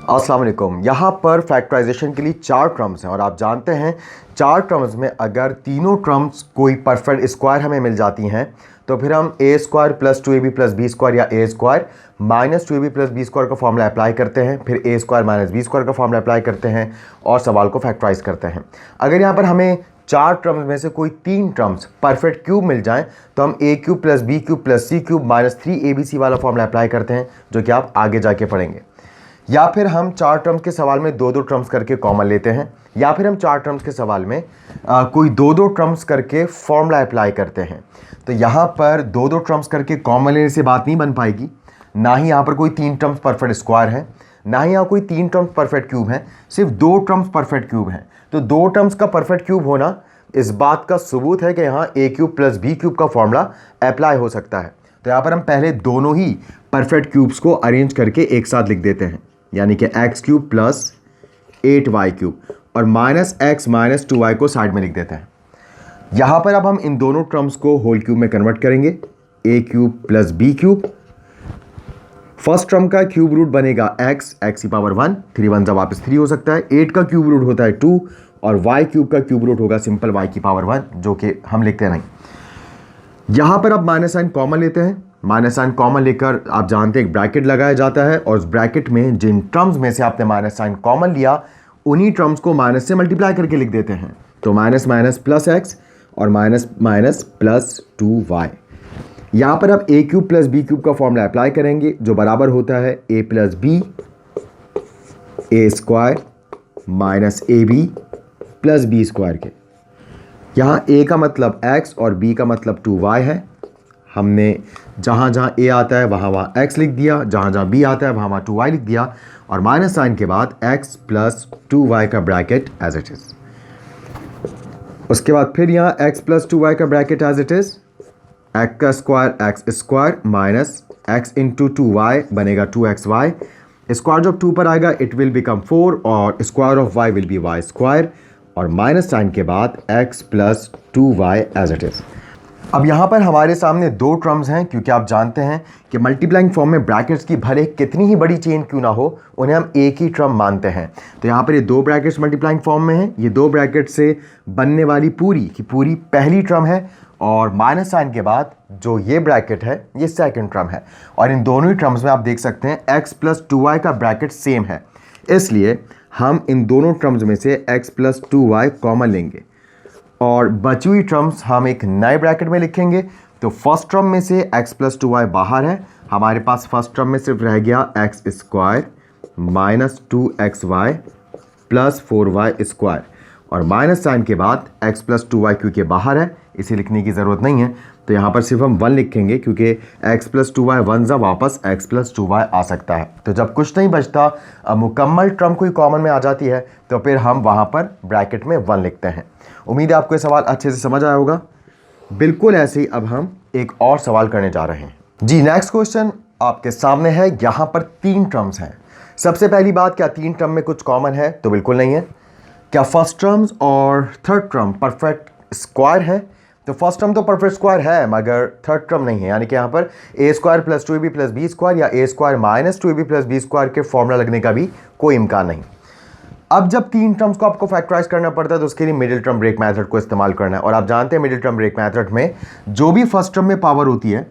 अस्सलाम वालेकुम। यहाँ पर फैक्टराइजेशन के लिए चार टर्म्स हैं और आप जानते हैं चार टर्म्स में अगर तीनों टर्म्स कोई परफेक्ट स्क्वायर हमें मिल जाती हैं तो फिर हम a square plus 2ab plus b square या a square minus 2ab plus b square का फॉर्मूला अप्लाई करते हैं, फिर a square minus b square का फॉर्मूला अप्लाई करते हैं और सवाल को फैक्टराइज करते हैं। अगर यहाँ पर हमें चार टर्म्स में से कोई तीन टर्म्स परफेक्ट क्यूब मिल जाएं तो हम a cube plus b cube plus c cube minus 3abc वाला फॉर्मूला अप्लाई करते हैं, जो कि आप आगे जाके पढ़ेंगे। या फिर हम चार टर्म्स के सवाल में दो दो टर्म्स करके कॉमन लेते हैं, या फिर हम चार टर्म्स के सवाल में कोई दो दो टर्म्स करके फॉर्मूला अप्लाई करते हैं। तो यहाँ पर दो दो टर्म्स करके कॉमन लेने से बात नहीं बन पाएगी, ना ही यहाँ पर कोई तीन टर्म्स परफेक्ट स्क्वायर है, ना ही यहाँ कोई तीन टर्म्स परफेक्ट क्यूब हैं, सिर्फ दो टर्म्स परफेक्ट क्यूब हैं। तो दो टर्म्स का परफेक्ट क्यूब होना इस बात का सबूत है कि यहाँ a cube plus b cube का फॉर्मूला अप्लाई हो सकता है। तो यहाँ पर हम पहले दोनों ही परफेक्ट क्यूब्स को अरेंज करके एक साथ लिख देते हैं, यानी कि x cube plus 8y cube और माइनस एक्स माइनस 2y को साइड में लिख देते हैं। यहाँ पर अब हम इन दोनों टर्म्स को होल क्यूब में कन्वर्ट करेंगे, a cube plus b cube. First term का क्यूब रूट बनेगा एक्स की पावर 1, 3 1 वापस 3 हो सकता है। 8 का क्यूब रूट होता है 2 और y क्यूब का क्यूब रूट होगा सिंपल y की पावर 1, जो कि हम लिखते नहीं। यहाँ पर अब माइनस साइन कॉमन लेते हैं। माइनस साइन कॉमन लेकर आप जानते हैं एक ब्रैकेट लगाया जाता है और उस ब्रैकेट में जिन टर्म्स में से आपने माइनस साइन कॉमन लिया उन्हीं टर्म्स को माइनस से मल्टीप्लाई करके लिख देते हैं। तो माइनस माइनस प्लस एक्स और माइनस माइनस प्लस 2y। यहाँ पर अब a cube plus b cube का फॉर्मूला अप्लाई करेंगे, जो बराबर होता है a plus b a square minus a b plus b square के। यहाँ a का मतलब x और b का मतलब 2y है। हमने जहाँ जहाँ a आता है वहाँ x लिख दिया, जहाँ जहाँ b आता है वहाँ 2y लिख दिया और माइनस साइन के बाद x प्लस 2y का ब्रैकेट एज इट इज़। उसके बाद फिर यहाँ x प्लस 2y का bracket as it is. x का square x square minus x into 2y बनेगा 2xy। स्क्वायर जब 2 पर आएगा इट विल बिकम 4 और square of y will be y square और माइनस साइन के बाद x plus 2y as it is. अब यहाँ पर हमारे सामने दो टर्म्स हैं, क्योंकि आप जानते हैं कि मल्टीप्लाइंग फॉर्म में ब्रैकेट्स की भले कितनी ही बड़ी चेन क्यों ना हो उन्हें हम एक ही टर्म मानते हैं। तो यहाँ पर ये दो ब्रैकेट्स मल्टीप्लाइंग फॉर्म में हैं। ये दो ब्रैकेट से बनने वाली पूरी की पूरी पहली टर्म है और माइनस साइन के बाद जो ये ब्रैकेट है ये सेकेंड टर्म है। और इन दोनों ही टर्म्स में आप देख सकते हैं x प्लस 2y का ब्रैकेट सेम है, इसलिए हम इन दोनों टर्म्स में से x प्लस 2y कॉमन लेंगे और बची हुई टर्म्स हम एक नए ब्रैकेट में लिखेंगे। तो फर्स्ट टर्म में से x प्लस 2y बाहर है, हमारे पास फर्स्ट टर्म में सिर्फ रह गया x square minus 2xy plus 4y square और माइनस साइन के बाद x प्लस 2y क्योंकि बाहर है इसे लिखने की ज़रूरत नहीं है। तो यहाँ पर सिर्फ हम 1 लिखेंगे क्योंकि x प्लस 2y 1 जा वापस x प्लस 2y आ सकता है। तो जब कुछ नहीं बचता मुकम्मल टर्म कोई कॉमन में आ जाती है तो फिर हम वहाँ पर ब्रैकेट में 1 लिखते हैं। उम्मीद है आपको ये सवाल अच्छे से समझ आया होगा। बिल्कुल ऐसे ही अब हम एक और सवाल करने जा रहे हैं जी। नेक्स्ट क्वेश्चन आपके सामने है। यहाँ पर तीन टर्म्स हैं। सबसे पहली बात, क्या तीन टर्म में कुछ कॉमन है? तो बिल्कुल नहीं है। क्या फर्स्ट टर्म्स और थर्ड टर्म परफेक्ट स्क्वायर है? तो फर्स्ट टर्म तो परफेक्ट स्क्वायर है मगर थर्ड टर्म नहीं है, यानी कि यहाँ पर a square plus 2ab plus b square या a square minus 2ab plus b square के फॉर्मूला लगने का भी कोई इम्कान नहीं। अब जब तीन टर्म्स को आपको फैक्टराइज करना पड़ता है तो उसके लिए मिडिल टर्म ब्रेक मेथड को इस्तेमाल करना है। और आप जानते हैं मिडिल टर्म ब्रेक मेथड में जो भी फर्स्ट टर्म में पावर होती है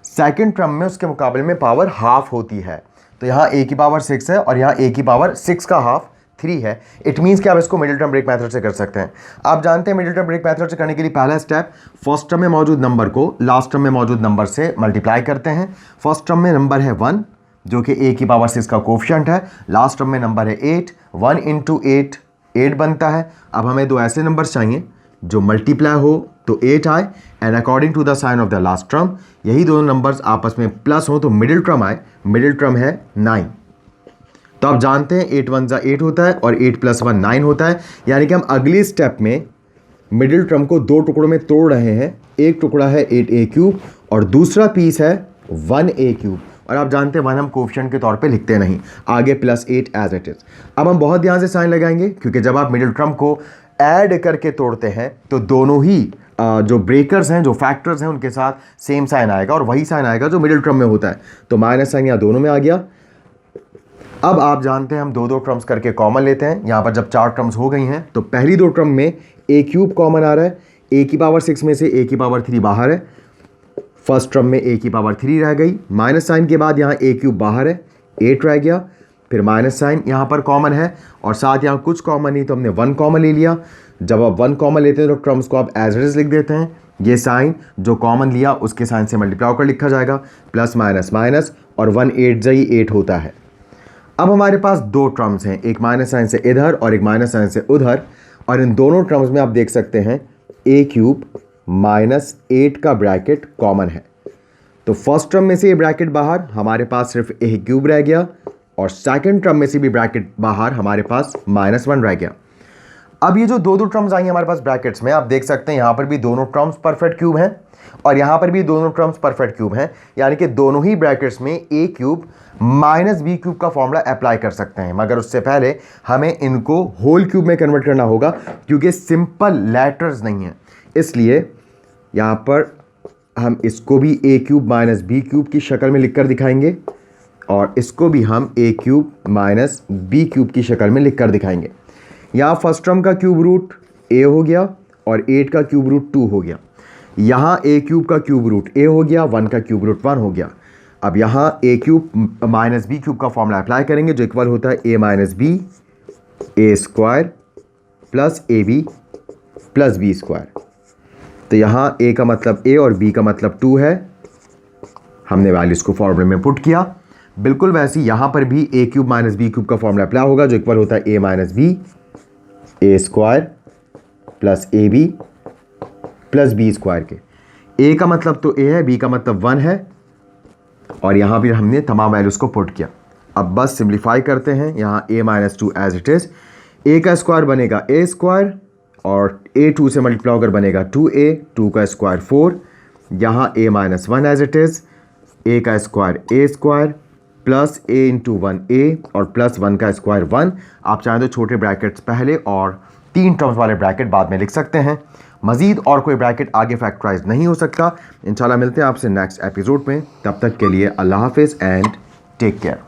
सेकेंड टर्म में उसके मुकाबले में पावर हाफ होती है। तो यहाँ a की पावर 6 है और यहाँ a की पावर 6 का हाफ 3 है। इट मीन्स कि आप इसको मिडिल टर्म ब्रेक मेथड से कर सकते हैं। आप जानते हैं मिडिल टर्म ब्रेक मेथड से करने के लिए पहला स्टेप, फर्स्ट टर्म में मौजूद नंबर को लास्ट टर्म में मौजूद नंबर से मल्टीप्लाई करते हैं। फर्स्ट टर्म में नंबर है 1 जो कि a की पावर 6 का कोफिशिएंट है, लास्ट टर्म में नंबर है 8, 1 इंटू 8 8 बनता है। अब हमें दो ऐसे नंबर्स चाहिए जो मल्टीप्लाई हो तो 8 आए and according to the sign of the last term यही दोनों नंबर्स आपस में प्लस हो तो मिडिल टर्म आए। मिडिल टर्म है 9। तो आप जानते हैं 8 1 जा 8 होता है और 8 प्लस 1 9 होता है, यानी कि हम अगले स्टेप में मिडिल टर्म को दो टुकड़ों में तोड़ रहे हैं। एक टुकड़ा है 8a क्यूब और दूसरा पीस है 1a क्यूब। और आप जानते हैं 1 हम कोफिशिएंट के तौर पे लिखते नहीं, आगे प्लस 8 एज इट इज़। अब हम बहुत ध्यान से साइन लगाएंगे क्योंकि जब आप मिडिल टर्म को ऐड करके तोड़ते हैं तो दोनों ही जो ब्रेकर्स हैं जो फैक्टर्स हैं उनके साथ सेम साइन आएगा और वही साइन आएगा जो मिडिल टर्म में होता है। तो माइनस साइन यहाँ दोनों में आ गया। अब आप जानते हैं हम दो दो टर्म्स करके कॉमन लेते हैं। यहाँ पर जब 4 टर्म्स हो गई हैं तो पहली 2 टर्म में ए क्यूब कॉमन आ रहा है, ए की पावर 6 में से ए की पावर 3 बाहर है। फर्स्ट टर्म में ए की पावर 3 रह गई, माइनस साइन के बाद यहाँ ए क्यूब बाहर है, 8 रह गया, फिर माइनस साइन यहाँ पर कॉमन है और साथ यहाँ कुछ कॉमन नहीं तो हमने 1 कॉमन ले लिया। जब आप 1 कॉमन लेते हैं तो टर्म्स को आप एज इट इज लिख देते हैं। ये साइन जो कॉमन लिया उसके साइन से मल्टीप्लाई होकर लिखा जाएगा, प्लस माइनस माइनस और 1 8 जाई 8 होता है। अब हमारे पास 2 टर्म्स हैं, एक माइनस साइन से इधर और एक माइनस साइन से उधर, और इन दोनों टर्म्स में आप देख सकते हैं ए क्यूब माइनस 8 का ब्रैकेट कॉमन है। तो फर्स्ट टर्म में से ये ब्रैकेट बाहर, हमारे पास सिर्फ ए क्यूब रह गया, और सेकंड टर्म में से भी ब्रैकेट बाहर, हमारे पास -1 रह गया। अब ये जो दो दो टर्म्स आई हमारे पास ब्रैकेट्स में, आप देख सकते हैं यहाँ पर भी दोनों टर्म्स परफेक्ट क्यूब हैं और यहाँ पर भी दोनों टर्म्स परफेक्ट क्यूब हैं, यानी कि दोनों ही ब्रैकेट्स में ए क्यूब माइनस बी क्यूब का फॉर्मूला अप्लाई कर सकते हैं। मगर उससे पहले हमें इनको होल क्यूब में कन्वर्ट करना होगा क्योंकि सिंपल लेटर्स नहीं है, इसलिए यहाँ पर हम इसको भी a cube minus b cube की शक्ल में लिखकर दिखाएंगे और इसको भी हम a cube minus b cube की शक्ल में लिखकर दिखाएंगे। यहाँ फर्स्ट टर्म का क्यूब रूट ए हो गया और 8 का क्यूब रूट 2 हो गया। यहाँ ए क्यूब का क्यूब रूट ए हो गया, 1 का क्यूब रूट 1 हो गया। अब यहाँ a cube minus b cube का फॉर्मूला अप्लाई करेंगे जो इक्वल होता है a minus b a square plus a b plus b square. तो यहाँ ए का मतलब ए और बी का मतलब 2 है, हमने वैल्यूज़ को फॉर्मूले में पुट किया। बिल्कुल वैसे यहाँ पर भी a cube minus b cube का फॉर्मूला अप्लाई होगा जो इक्वल होता है a minus b a square plus a b plus b square के। ए का मतलब तो ए है, बी का मतलब 1 है और यहाँ भी हमने तमाम वैल्यूज़ को पुट किया। अब बस सिंप्लीफाई करते हैं, यहाँ a minus 2 as it is, a का स्क्वायर बनेगा a स्क्वायर और a 2 से मल्टीप्लाई होकर बनेगा 2a, 2 का स्क्वायर 4, यहाँ a minus 1 as it is, a का square a square plus a into 1a और प्लस 1 का स्क्वायर 1। आप चाहें तो छोटे ब्रैकेट्स पहले और 3 टर्म्स वाले ब्रैकेट बाद में लिख सकते हैं। मज़ीद और कोई ब्रैकेट आगे फैक्टराइज नहीं हो सकता। इंशाल्लाह मिलते हैं आपसे नेक्स्ट एपिसोड में, तब तक के लिए अल्लाह हाफिज़ एंड टेक केयर।